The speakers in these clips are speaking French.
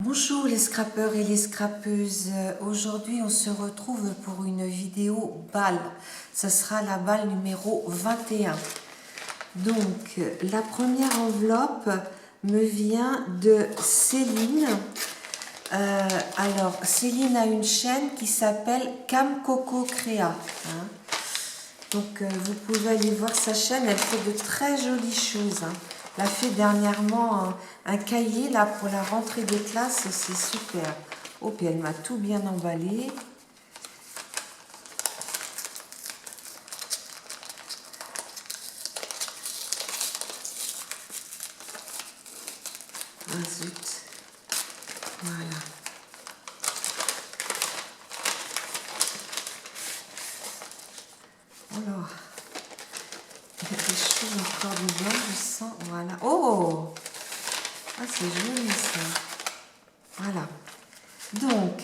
Bonjour les scrappeurs et les scrappeuses. Aujourd'hui on se retrouve pour une vidéo balle. Ce sera la balle numéro 21. Donc la première enveloppe me vient de Céline. Alors Céline a une chaîne qui s'appelle Cam Coco Créa. Donc vous pouvez aller voir sa chaîne, elle fait de très jolies choses. Elle a fait dernièrement un cahier là pour la rentrée des classes, c'est super. Oh, puis elle m'a tout bien emballé. Ah zut. Voilà. Alors, il y a des choses encore dedans, je sens. Voilà. Oh! Ah, c'est joli ça. Voilà. Donc,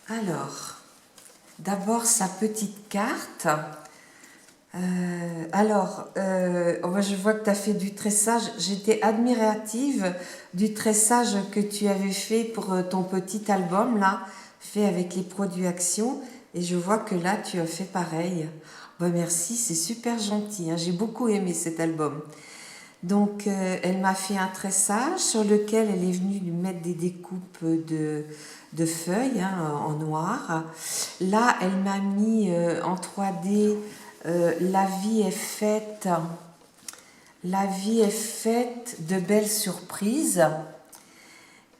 alors, d'abord sa petite carte. Je vois que tu as fait du tressage. J'étais admirative du tressage que tu avais fait pour ton petit album, là, fait avec les produits Action. Et je vois que là, tu as fait pareil. Merci, c'est super gentil. J'ai beaucoup aimé cet album. Donc, elle m'a fait un tressage sur lequel elle est venue lui mettre des découpes de feuilles en noir. Là, elle m'a mis en 3D la vie est faite de belles surprises.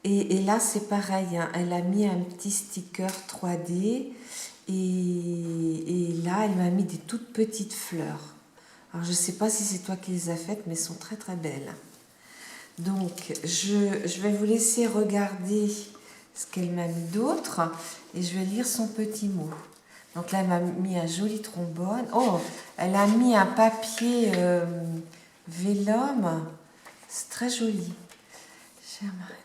Et là, c'est pareil. Elle a mis un petit sticker 3D. Et là, elle m'a mis des toutes petites fleurs. Alors, je ne sais pas si c'est toi qui les as faites, mais elles sont très très belles. Donc, je vais vous laisser regarder ce qu'elle m'a mis d'autre et je vais lire son petit mot. Donc là, elle m'a mis un joli trombone. Oh, elle a mis un papier vélum. C'est très joli. Chère Marina.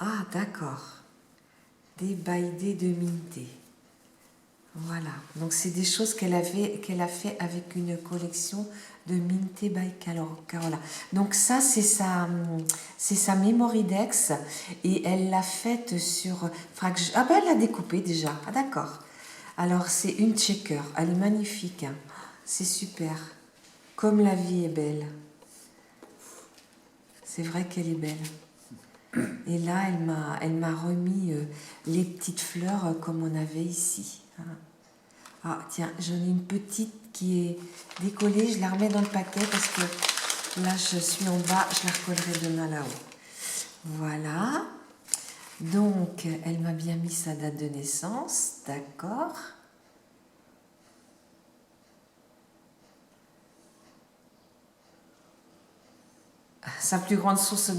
Ah, d'accord. Des baïdés de Minté. Voilà. Donc, c'est des choses qu'elle a fait avec une collection de Minté by Carola. Donc, ça, c'est sa Memoridex. Et elle l'a faite sur... Ah, ben, elle l'a découpée déjà. Ah, d'accord. Alors, c'est une checker. Elle est magnifique. C'est super. Comme la vie est belle. C'est vrai qu'elle est belle. Et là, elle m'a remis les petites fleurs comme on avait ici. Ah, tiens, j'en ai une petite qui est décollée. Je la remets dans le paquet parce que là, je suis en bas. Je la recollerai demain là-haut. Voilà. Donc, elle m'a bien mis sa date de naissance. D'accord. Sa plus grande source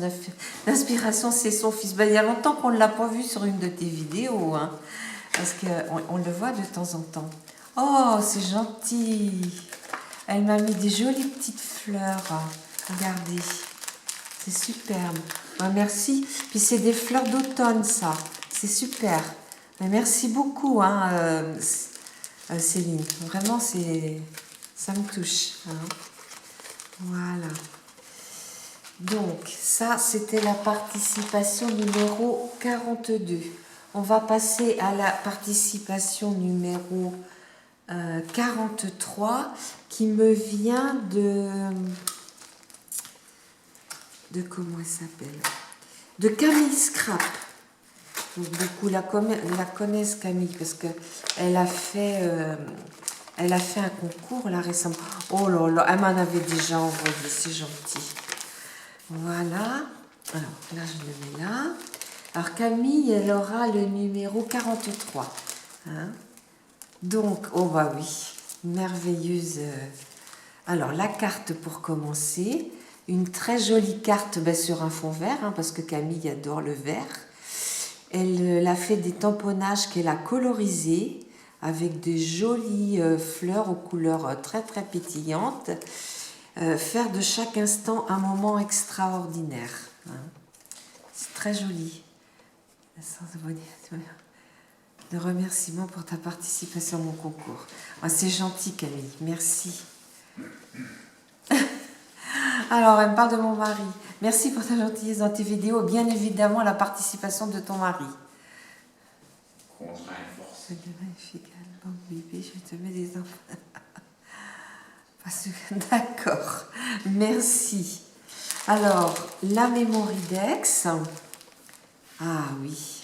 d'inspiration, c'est son fils. Il y a longtemps qu'on ne l'a pas vu sur une de tes vidéos, parce qu'on le voit de temps en temps. Oh, c'est gentil. Elle m'a mis des jolies petites fleurs. Regardez, c'est superbe. Merci. Puis c'est des fleurs d'automne, ça. C'est super. Merci beaucoup, Céline. Vraiment, ça me touche. Voilà. Donc, ça, c'était la participation numéro 42. On va passer à la participation numéro 43 qui me vient de comment elle s'appelle? De Camille Scrap. Donc, beaucoup la connaissent, Camille, parce qu'elle a fait... elle a fait un concours là récemment. Oh là là, elle m'en avait déjà envoyé, c'est gentil. Voilà. Alors là, je le mets là. Alors Camille, elle aura le numéro 43. Donc, oh bah oui, merveilleuse. Alors la carte pour commencer. Une très jolie carte sur un fond vert, parce que Camille adore le vert. Elle a fait des tamponnages qu'elle a colorisés avec des jolies fleurs aux couleurs très très pétillantes. faire de chaque instant un moment extraordinaire. Hein. C'est très joli. De remerciements pour ta participation à mon concours. Oh, c'est gentil, Camille. Merci. Alors, elle me parle de mon mari. Merci pour ta gentillesse dans tes vidéos. Bien évidemment, la participation de ton mari. Contraint et force. Magnifique album, bébé, je te mets des enfants. D'accord. Merci. Alors, la Mémoridex. Ah oui.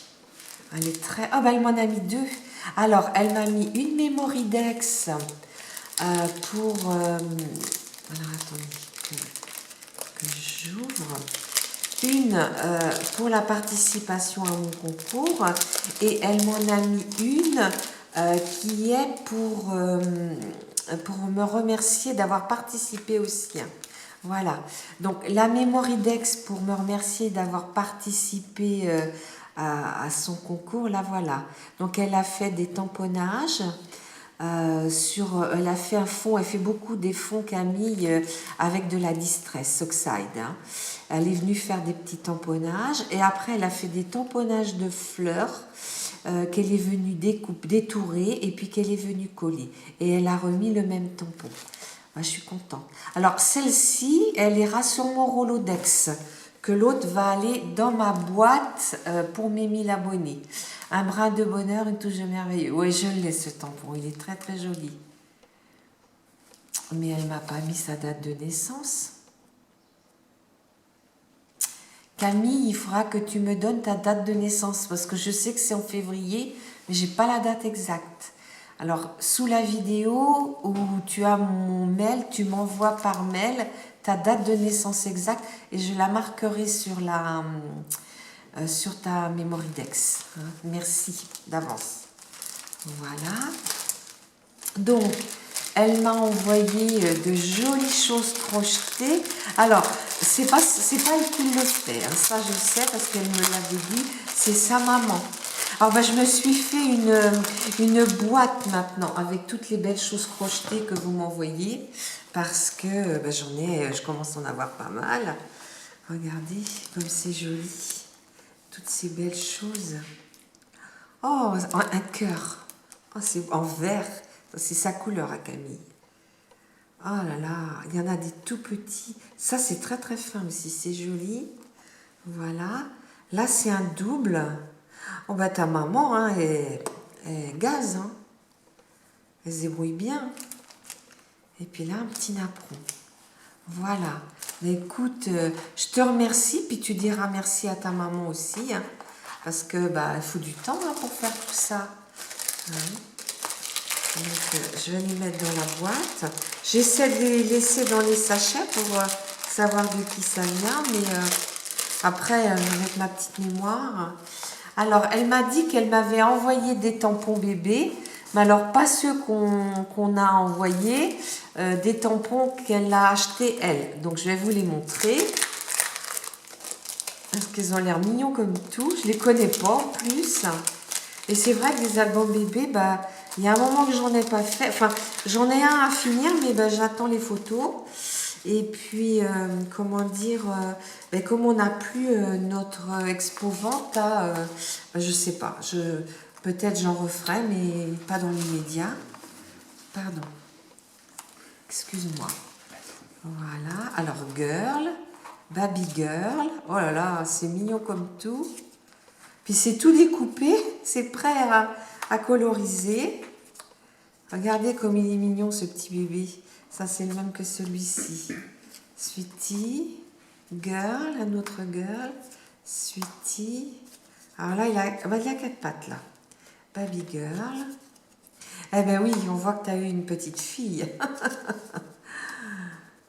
Elle est très... Ah ben, elle m'en a mis deux. Alors, elle m'a mis une Mémoridex pour... alors, attendez que j'ouvre. Une pour la participation à mon concours. Et elle m'en a mis une qui est pour me remercier d'avoir participé aussi. Voilà. Donc, la Mémoridex pour me remercier d'avoir participé à son concours, là voilà. Donc elle a fait des tamponnages, elle a fait un fond, elle fait beaucoup des fonds Camille avec de la Distress Oxide. Hein. Elle est venue faire des petits tamponnages et après elle a fait des tamponnages de fleurs qu'elle est venue détourer et puis qu'elle est venue coller. Et elle a remis le même tampon. Moi, je suis contente. Alors celle-ci, elle ira sur mon Rolodex, que l'autre va aller dans ma boîte pour mes 1000 abonnés. Un brin de bonheur, une touche de merveilleux. Oui, je l'ai ce tampon, il est très très joli. Mais elle m'a pas mis sa date de naissance. Camille, il faudra que tu me donnes ta date de naissance, parce que je sais que c'est en février, mais j'ai pas la date exacte. Alors, sous la vidéo où tu as mon mail, tu m'envoies par mail ta date de naissance exacte et je la marquerai sur ta Mémoridex. Hein. Merci d'avance. Voilà. Donc, elle m'a envoyé de jolies choses crochetées. Alors, c'est pas elle qui le fait. Hein. Ça, je sais parce qu'elle me l'avait dit. C'est sa maman. Alors, je me suis fait une boîte maintenant avec toutes les belles choses crochetées que vous m'envoyez parce que je commence à en avoir pas mal. Regardez comme c'est joli. Toutes ces belles choses. Oh, un cœur. Oh, c'est en vert. C'est sa couleur à Camille. Oh là là, il y en a des tout petits. Ça, c'est très très fin aussi. C'est joli. Voilà. Là, c'est un double. Oh bah ta maman, hein, elle gaze, hein. Elle se débrouille bien. Et puis là, un petit napperon. Voilà. Mais écoute, je te remercie, puis tu diras merci à ta maman aussi, hein, parce que il faut du temps hein, pour faire tout ça. Hein. Donc, je vais les mettre dans la boîte. J'essaie de les laisser dans les sachets pour savoir de qui ça vient, mais après, avec ma petite mémoire. Alors, elle m'a dit qu'elle m'avait envoyé des tampons bébés, mais alors pas ceux qu'on a envoyés, des tampons qu'elle a achetés elle. Donc, je vais vous les montrer. Parce qu'ils ont l'air mignons comme tout. Je les connais pas en plus. Et c'est vrai que des albums bébés, il y a un moment que j'en ai pas fait. Enfin, j'en ai un à finir, mais j'attends les photos. Et puis, comment dire, comme on n'a plus notre expo-vente, je sais pas. Peut-être j'en referai, mais pas dans l'immédiat. Pardon. Excuse-moi. Voilà. Alors, girl, baby girl. Oh là là, c'est mignon comme tout. Puis c'est tout découpé. C'est prêt à coloriser. Regardez comme il est mignon, ce petit bébé. Ça, c'est le même que celui-ci. Sweetie, girl, un autre girl, sweetie. Alors là, il a 4 pattes, là. Baby girl. Eh ben oui, on voit que tu as eu une petite fille.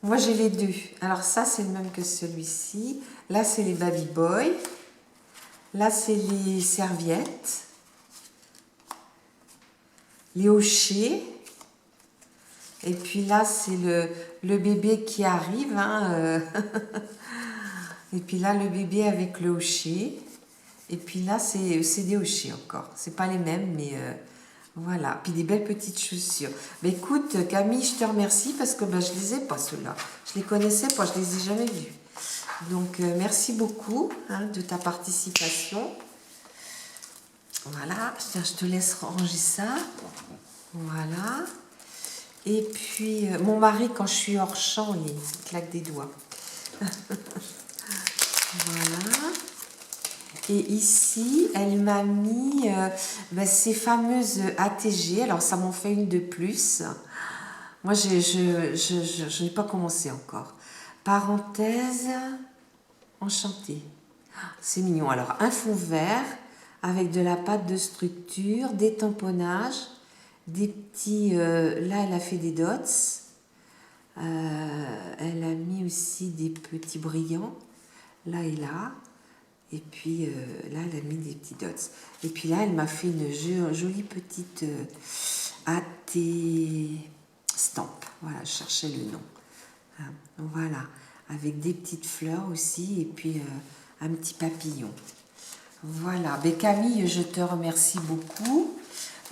Moi, j'ai les deux. Alors ça, c'est le même que celui-ci. Là, c'est les baby boys. Là, c'est les serviettes. Les hochets. Et puis là, c'est le bébé qui arrive. Hein, Et puis là, le bébé avec le hochet. Et puis là, c'est des hochets encore. C'est pas les mêmes, mais Voilà, puis des belles petites chaussures. Mais écoute, Camille, je te remercie parce que je les ai pas, ceux-là. Je les connaissais pas, je les ai jamais vus. Donc, merci beaucoup hein, de ta participation. Voilà, tiens, je te laisse ranger ça. Voilà. Et puis, mon mari, quand je suis hors champ, il claque des doigts. Voilà. Et ici, elle m'a mis ces fameuses ATG. Alors, ça m'en fait une de plus. Moi, je n'ai pas commencé encore. Parenthèse, enchantée. C'est mignon. Alors, un fond vert avec de la pâte de structure, des tamponnages, des petits... là, elle a fait des dots. Elle a mis aussi des petits brillants, là et là. Et puis là, elle a mis des petits dots. Et puis là, elle m'a fait une jolie petite AT stamp. Voilà, je cherchais le nom. Hein, voilà, avec des petites fleurs aussi et puis un petit papillon. Voilà, Camille, je te remercie beaucoup.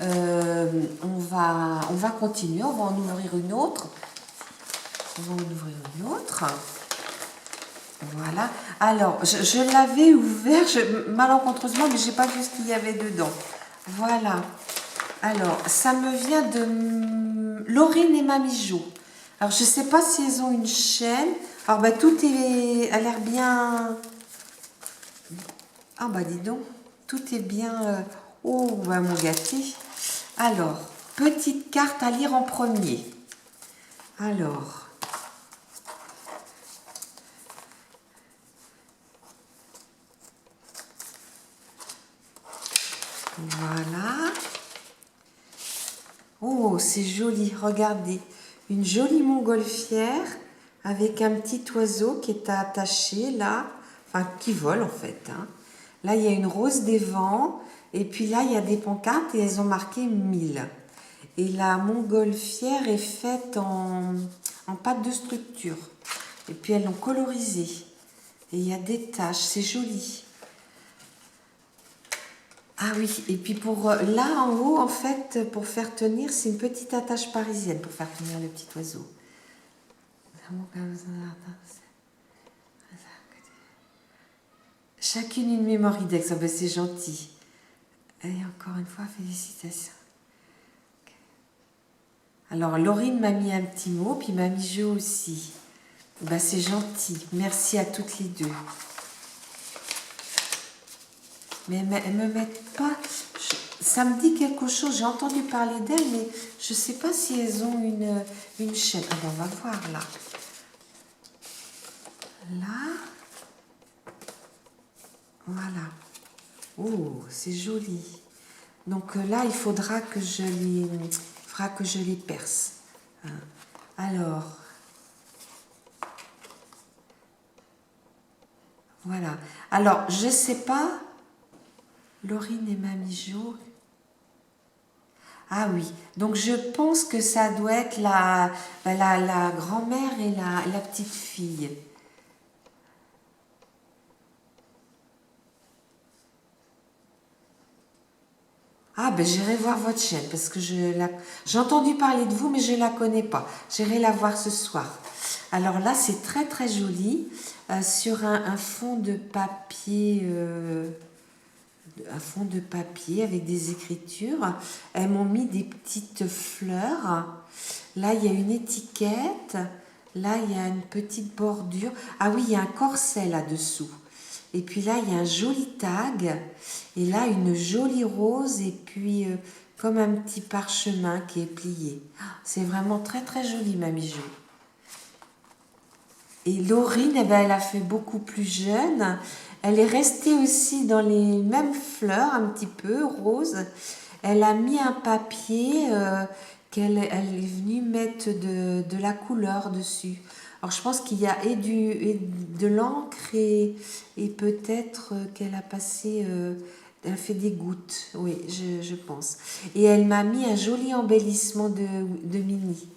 On va continuer, on va en ouvrir une autre. Voilà. Alors, je l'avais ouvert malencontreusement, mais je n'ai pas vu ce qu'il y avait dedans. Voilà. Alors, ça me vient de Laurine et Mamie Jo. Alors, je ne sais pas si elles ont une chaîne. Alors, tout a l'air bien... Ah, dis donc, tout est bien... Oh, mon gâté. Alors, petite carte à lire en premier. Alors... Voilà. Oh, c'est joli, regardez. Une jolie montgolfière avec un petit oiseau qui est attaché là, enfin qui vole en fait. Hein. Là, il y a une rose des vents et puis là, il y a des pancartes et elles ont marqué 1000. Et la montgolfière est faite en pâte de structure. Et puis elles l'ont colorisée. Et il y a des taches, c'est joli. Ah oui, et puis pour là en haut, en fait, pour faire tenir, c'est une petite attache parisienne pour faire tenir le petit oiseau. Chacune une mémoire index, c'est gentil. Et encore une fois, félicitations. Alors, Laurine m'a mis un petit mot, puis Mamie Jo aussi. C'est gentil. Merci à toutes les deux. Mais elles ne me mettent pas... Ça me dit quelque chose, j'ai entendu parler d'elles, mais je ne sais pas si elles ont une chaîne. Ah on va voir là. Là. Voilà. Oh, c'est joli. Donc là, il faudra que je les perce. Alors... Voilà. Alors, je ne sais pas... Laurine et Mamie Jo. Ah oui, donc je pense que ça doit être la grand-mère et la petite fille. Ah j'irai voir votre chaîne parce que j'ai entendu parler de vous mais je ne la connais pas. J'irai la voir ce soir. Alors là c'est très très joli sur un fond de papier... un fond de papier avec des écritures. Elles m'ont mis des petites fleurs. Là, il y a une étiquette. Là, il y a une petite bordure. Ah oui, il y a un corset là-dessous. Et puis là, il y a un joli tag. Et là, une jolie rose. Et puis, comme un petit parchemin qui est plié. C'est vraiment très, très joli, Mamie Jo. Et Laurine, elle a fait beaucoup plus jeune. Elle est restée aussi dans les mêmes fleurs, un petit peu rose. Elle a mis un papier qu'elle est venue mettre de la couleur dessus. Alors je pense qu'il y a de l'encre et peut-être qu'elle a passé... elle a fait des gouttes, oui, je pense. Et elle m'a mis un joli embellissement de mini.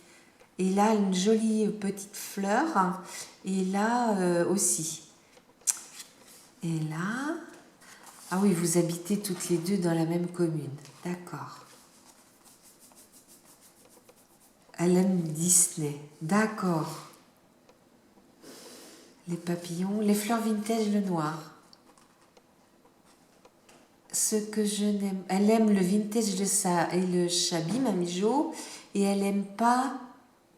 Et là, une jolie petite fleur. Et là aussi. Et là... Ah oui, vous habitez toutes les deux dans la même commune. D'accord. Elle aime Disney. D'accord. Les papillons, les fleurs vintage, le noir. Ce que je n'aime... Elle aime le vintage de ça et le shabby, Mamie Jo, et elle n'aime pas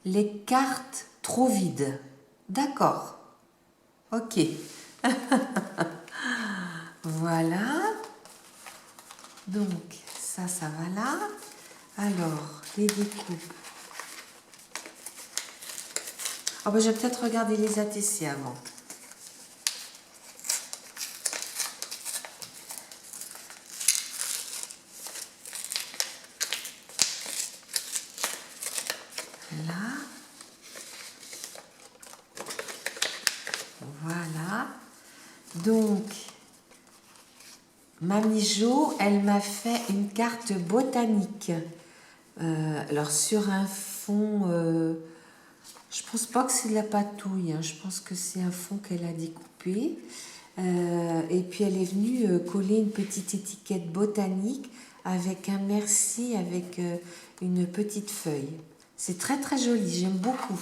les cartes trop vides. D'accord. Ok. Voilà. Donc, ça va là. Alors, les découpes. Oh ben, je vais peut-être regarder les ATC avant. Là. Voilà. Donc, Mamie Jo, elle m'a fait une carte botanique. Alors, sur un fond... je pense pas que c'est de la patouille, hein. Je pense que c'est un fond qu'elle a découpé. Et puis elle est venue coller une petite étiquette botanique avec un merci, avec une petite feuille. C'est très très joli, j'aime beaucoup.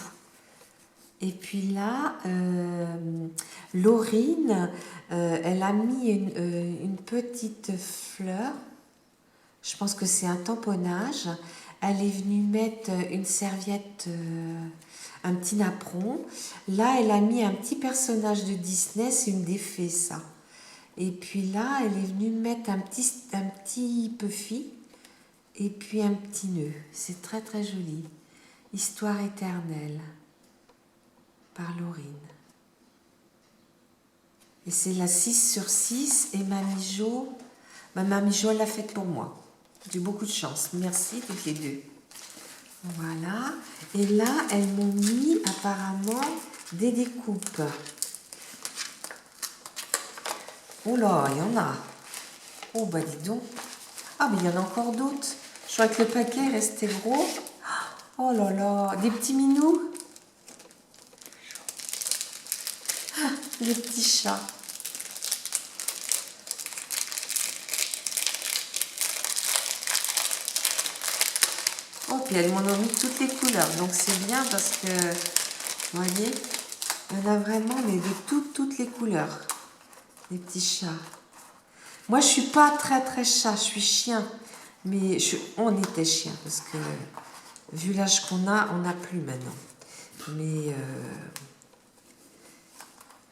Et puis là, Laurine, elle a mis une petite fleur. Je pense que c'est un tamponnage. Elle est venue mettre une serviette, un petit napperon. Là, elle a mis un petit personnage de Disney, c'est une des fées, ça. Et puis là, elle est venue mettre un petit puffy et puis un petit nœud. C'est très très joli. Histoire éternelle par Laurine. Et c'est la 6/6 et Mamie Jo, Mamie Jo, elle l'a faite pour moi. J'ai beaucoup de chance. Merci toutes les deux. Voilà. Et là, elles m'ont mis apparemment des découpes. Oh là, il y en a. Oh bah dis donc. Ah mais il y en a encore d'autres. Je crois que le paquet restait gros. Oh là là, des petits minous. Ah, des petits chats. Oh, puis elles m'en ont mis toutes les couleurs. Donc c'est bien parce que, vous voyez, il y en a vraiment mais de toutes les couleurs. Les petits chats. Moi, je suis pas très très chat, je suis chien. Mais on était chien parce que, vu l'âge qu'on a, on n'a plus maintenant. Mais,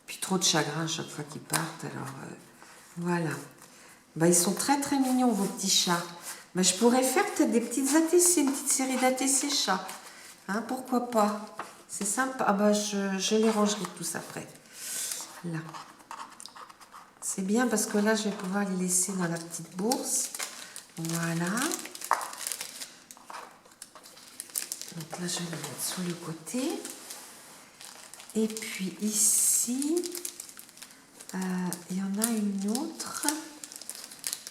puis trop de chagrin à chaque fois qu'ils partent. Alors, voilà. Bah, ils sont très très mignons, vos petits chats. Bah, je pourrais faire peut-être des petites ATC, une petite série d'ATC chats. Hein, pourquoi pas? C'est sympa. Ah bah, je les rangerai tous après. Là. C'est bien parce que là, je vais pouvoir les laisser dans la petite bourse. Voilà. Donc là, je vais les mettre sur le côté. Et puis ici, il y en a une autre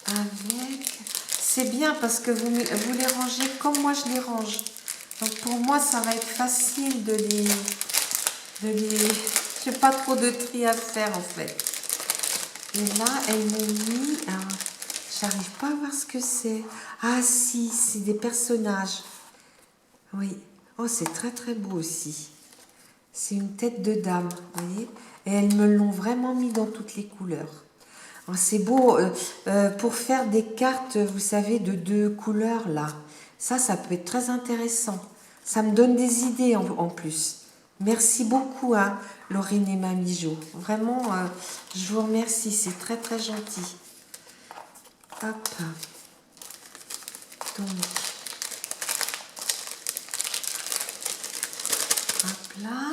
avec... C'est bien parce que vous les rangez comme moi je les range. Donc pour moi, ça va être facile de les... Je n'ai pas trop de tri à faire en fait. Et là, elles m'ont mis... J'arrive pas à voir ce que c'est. Ah si, c'est des personnages. Oui. Oh, c'est très très beau aussi. C'est une tête de dame, vous voyez. Et elles me l'ont vraiment mis dans toutes les couleurs. C'est beau pour faire des cartes, vous savez, de 2 couleurs là. Ça peut être très intéressant. Ça me donne des idées en plus. Merci beaucoup, hein, Laurine et Mamie Jo. Vraiment, je vous remercie. C'est très très gentil. Hop. Donc, hop là.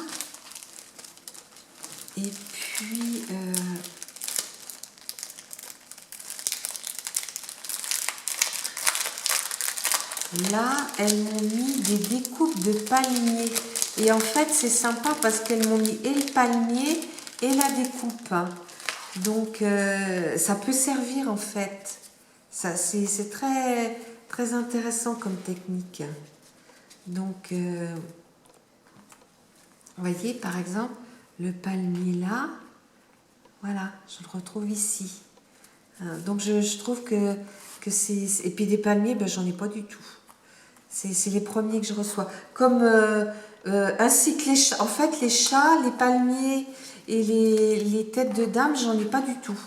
Et puis, là, elles m'ont mis des découpes de palmiers. Et en fait, c'est sympa parce qu'elles m'ont mis et le palmier et la découpe. Donc, ça peut servir en fait. C'est très, très intéressant comme technique. Donc, vous voyez, par exemple, le palmier là, voilà, je le retrouve ici. Donc, je trouve que c'est... Et puis des palmiers, ben, j'en ai pas du tout. C'est les premiers que je reçois. Comme ainsi que les chats. En fait, les chats, les palmiers et les têtes de dame, j'en ai pas du tout.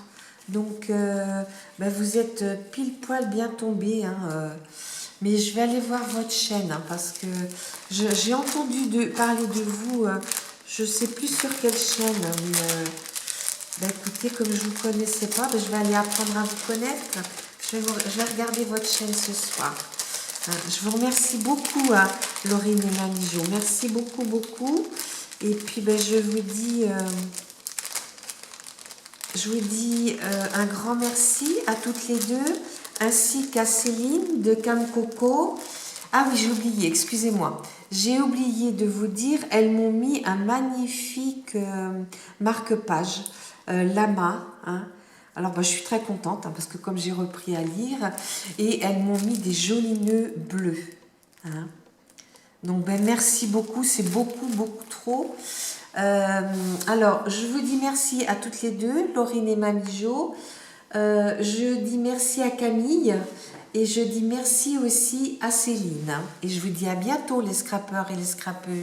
Donc, ben, vous êtes pile poil bien tombé. Hein, mais je vais aller voir votre chaîne hein, parce que j'ai entendu parler de vous. Je sais plus sur quelle chaîne. Mais, ben, écoutez, comme je ne vous connaissais pas, ben, je vais aller apprendre à vous connaître. Je vais regarder votre chaîne ce soir. Je vous remercie beaucoup, hein, Laurine et Mamie Jo. Merci beaucoup, beaucoup. Et puis, ben, je vous dis un grand merci à toutes les deux, ainsi qu'à Céline de Cam Coco. Ah oui, j'ai oublié, excusez-moi. J'ai oublié de vous dire, elles m'ont mis un magnifique marque-page, Lama, hein. Alors, bah, je suis très contente hein, parce que comme j'ai repris à lire, et elles m'ont mis des jolis nœuds bleus. Hein. Donc, ben, merci beaucoup, c'est beaucoup, beaucoup trop. Alors, je vous dis merci à toutes les deux, Laurine et Mamie Jo. Je dis merci à Camille et je dis merci aussi à Céline. Et je vous dis à bientôt les scrappeurs et les scrappeuses.